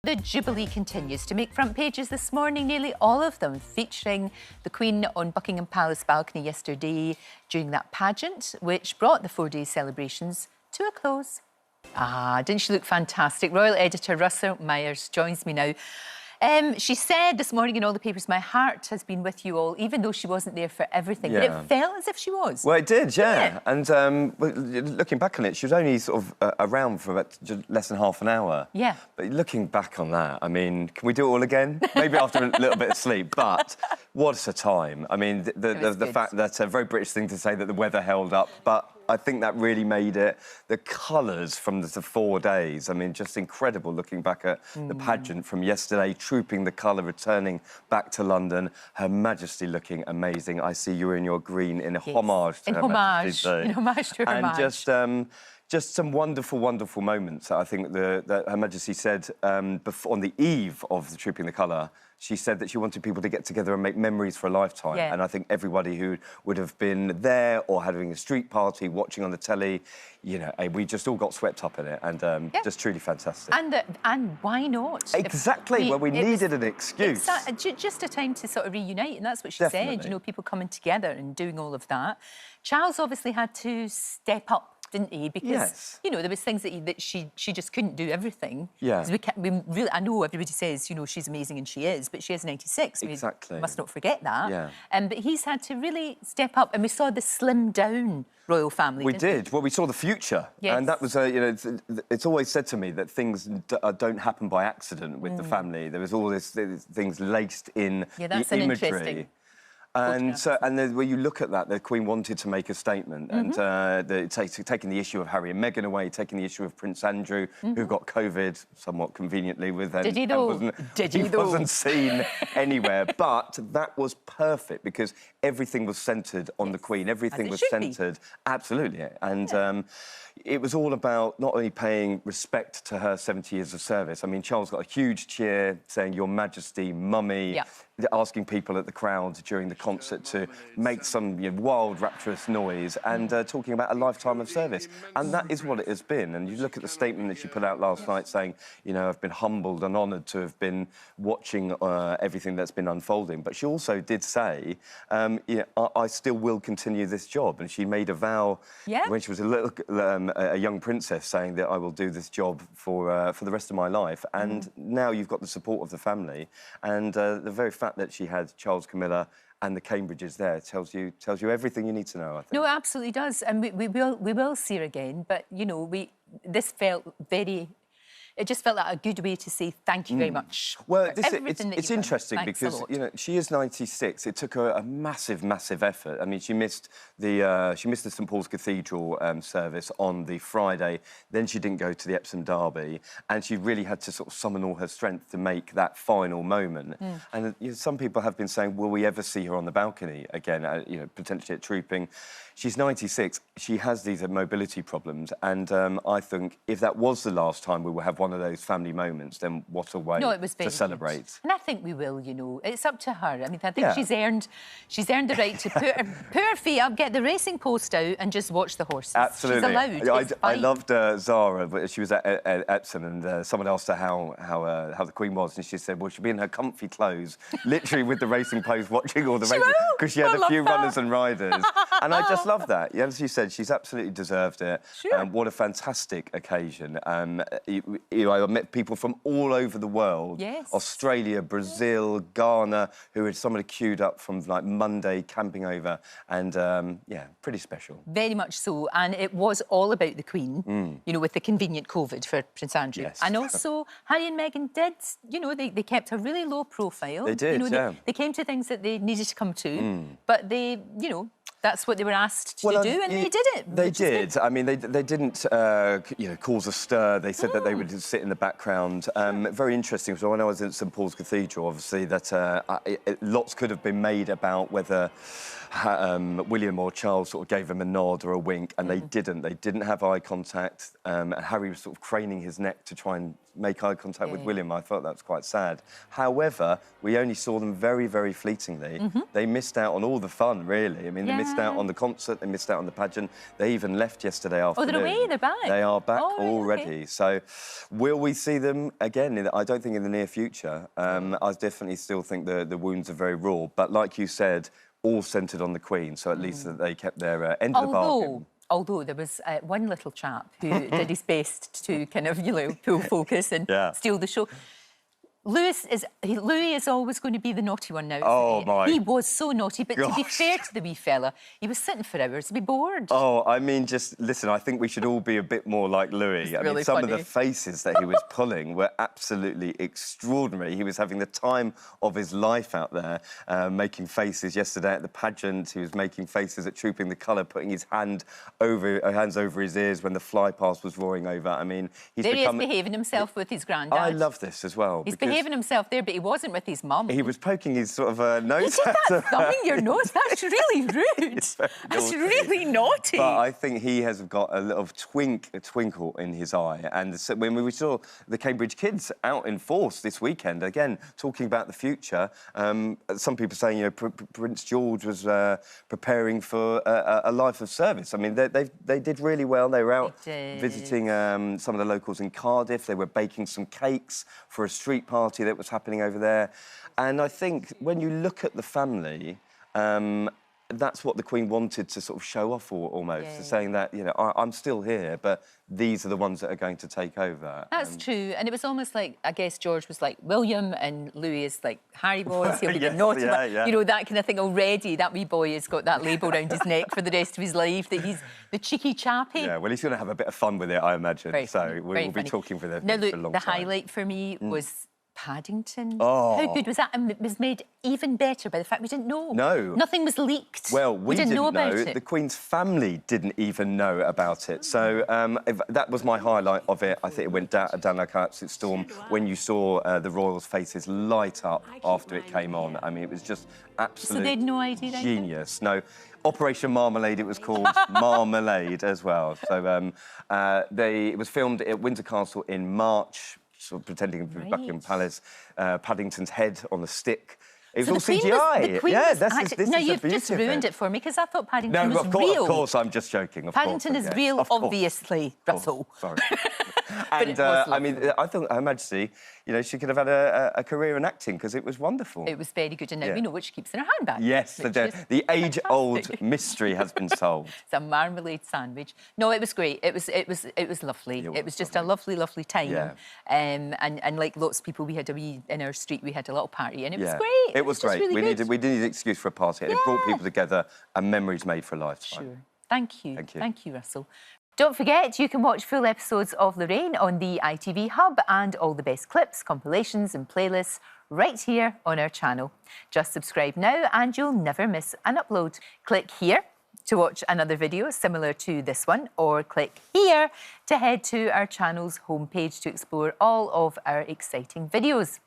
The Jubilee continues to make front pages this morning, nearly all of them featuring the Queen on Buckingham Palace balcony yesterday during that pageant, which brought the 4-day celebrations to a close. Didn't she look fantastic? Royal editor Russell Myers joins me now. She said this morning in all the papers, my heart has been with you all, even though she wasn't there for everything. Yeah. But it felt as if she was. Well, it did, yeah. And looking back on it, she was only sort of around for about just less than half an hour. Yeah. But looking back on that, I mean, can we do it all again? Maybe after a little bit of sleep. But what a time. I mean, the fact that a very British thing to say that the weather held up, but I think that really made it. The colours from the 4 days, I mean, just incredible looking back at the pageant from yesterday, trooping the colour, returning back to London, Her Majesty looking amazing. I see you in your green in a homage to Her Majesty. In homage to Her Majesty. And just some wonderful, wonderful moments. I think that Her Majesty said on the eve of the trooping the colour, she said that she wanted people to get together and make memories for a lifetime. Yeah. And I think everybody who would have been there or having a street party, watching on the telly, you know, we just all got swept up in it, and just truly fantastic. And why not? Exactly. Well, we needed an excuse. Just a time to sort of reunite, and that's what she said. You know, people coming together and doing all of that. Charles obviously had to step up, didn't he? Because you know, there was things that she just couldn't do everything. Yeah. We really, I know everybody says, you know, she's amazing, and she is, but she is 96. Exactly. We must not forget that. Yeah. But he's had to really step up, and we saw the slimmed down royal family. We did. Well, we saw the future, and that was you know, it's always said to me that things don't happen by accident with the family. There was all these things laced in that's the an imagery. interesting. And when you look at that, the Queen wanted to make a statement, and taking the issue of Harry and Meghan away, taking the issue of Prince Andrew, who got COVID somewhat conveniently with them. Did he though? He wasn't seen anywhere, but that was perfect because everything was centred on the Queen. Everything was centred, absolutely, and. It was all about not only paying respect to her 70 years of service. I mean, Charles got a huge cheer saying, Your Majesty, Mummy, asking people at the crowd during the concert to make some wild, rapturous noise and talking about a lifetime of service. And that is what it has been. And you look at the statement that she put out last night saying, you know, I've been humbled and honoured to have been watching everything that's been unfolding. But she also did say, you know, I still will continue this job. And she made a vow when she was a young princess, saying that I will do this job for the rest of my life. And now you've got the support of the family, and the very fact that she had Charles, Camilla, and the Cambridges there tells you everything you need to know, I think. No, it absolutely does, and we will see her again. But you know, this felt very. It just felt like a good way to say thank you very much. Well, it's interesting because, you know, she is 96. It took her a massive, massive effort. I mean, she missed the St Paul's Cathedral service on the Friday. Then she didn't go to the Epsom Derby, and she really had to sort of summon all her strength to make that final moment. And you know, some people have been saying, will we ever see her on the balcony again? You know, potentially at trooping. She's 96. She has these mobility problems, and I think if that was the last time we will have one of those family moments, then what a way to celebrate. Good. And I think we will. You know, it's up to her. I mean, I think she's earned the right to put her feet up, get the racing post out, and just watch the horses. Absolutely, she's allowed. I loved Zara, but she was at Epsom, and someone asked her how the Queen was, and she said, well, she'll be in her comfy clothes, literally with the racing post, watching all the races, because she had a few runners and riders, and I just love that. As you said, she's absolutely deserved it. Sure. What a fantastic occasion. You know, I met people from all over the world. Yes. Australia, Brazil, Ghana, who had somebody queued up from like Monday camping over, and yeah, pretty special. Very much so, and it was all about the Queen, you know, with the convenient COVID for Prince Andrew. Yes. And also, Harry and Meghan did, you know, they kept a really low profile. They did, you know, they came to things that they needed to come to, but they, you know, that's what they were asked to do, and they did it. They did. I mean, they didn't, you know, cause a stir. They said that they would sit in the background. Very interesting. So when I was in St Paul's Cathedral, obviously, that lots could have been made about whether William or Charles sort of gave him a nod or a wink, and they didn't. They didn't have eye contact. And Harry was sort of craning his neck to try and make eye contact with William. I thought that was quite sad. However, we only saw them very, very fleetingly. They missed out on all the fun, really. I mean, they missed missed out on the concert, they missed out on the pageant. They even left yesterday afternoon. Oh, they're away, they're back? They are back already. Okay. So will we see them again? I don't think in the near future. I definitely still think the wounds are very raw. But like you said, all centred on the Queen, so at least that they kept their end of the bargain. Although there was one little chap who did his best to kind of, pull focus and steal the show. Louis is always going to be the naughty one now. Oh, my. He was so naughty, but to be fair to the wee fella, he was sitting for hours to be bored. Oh, I mean, just listen, I think we should all be a bit more like Louis. I mean, some of the faces that he was pulling were absolutely extraordinary. He was having the time of his life out there, making faces yesterday at the pageant. He was making faces at Trooping the Colour, putting his hands over his ears when the fly past was roaring over. I mean, he is behaving himself with his granddad. I love this as well. He's behaving himself there, but he wasn't with his mum. He was poking his sort of nose. You did that thumbing your nose? That's really rude. That's really naughty. But I think he has got a little twinkle in his eye. And so when we saw the Cambridge kids out in force this weekend, again, talking about the future, some people saying, Prince George was preparing for a life of service. I mean, they did really well. They were out visiting some of the locals in Cardiff. They were baking some cakes for a street party that was happening over there. And I think when you look at the family, that's what the Queen wanted to sort of show off almost, saying that, I'm still here, but these are the ones that are going to take over. That's true. And it was almost like, I guess George was like William and Louis is like Harry boys, he'll be the naughty one. That kind of thing already. That wee boy has got that label around his neck for the rest of his life, that he's the cheeky chappy. Yeah, well, he's going to have a bit of fun with it, I imagine. We'll be talking for a long time. The highlight for me was Paddington. Oh. How good was that? And it was made even better by the fact we didn't know. No. Nothing was leaked. Well, we didn't know about it. The Queen's family didn't even know about it. So that was my highlight of it. I think it went down like an absolute storm when you saw the royals' faces light up after it came on. I mean, it was just absolute So they had no idea. Genius. No. Operation Marmalade, it was called. Marmalade as well. So it was filmed at Windsor Castle in March, sort of pretending to be Buckingham Palace, Paddington's head on the stick. It was all CGI. You've just ruined it for me, because I thought Paddington was real. Of course, I'm just joking. Paddington is real, obviously, Russell. Sorry. And I mean, I thought Her Majesty, she could have had a career in acting, because it was wonderful. It was very good, and now we know what she keeps in her handbag. Yes, the age-old mystery has been solved. It's a marmalade sandwich. No, it was great. It was lovely. It was just a lovely, lovely time. Yeah. And like lots of people, in our street, we had a little party, and it was great. It was great. Really we needed an excuse for a party. It brought people together, and memories made for a lifetime. Sure. Thank you. Thank you, Russell. Don't forget, you can watch full episodes of Lorraine on the ITV Hub, and all the best clips, compilations and playlists right here on our channel. Just subscribe now and you'll never miss an upload. Click here to watch another video similar to this one, or click here to head to our channel's homepage to explore all of our exciting videos.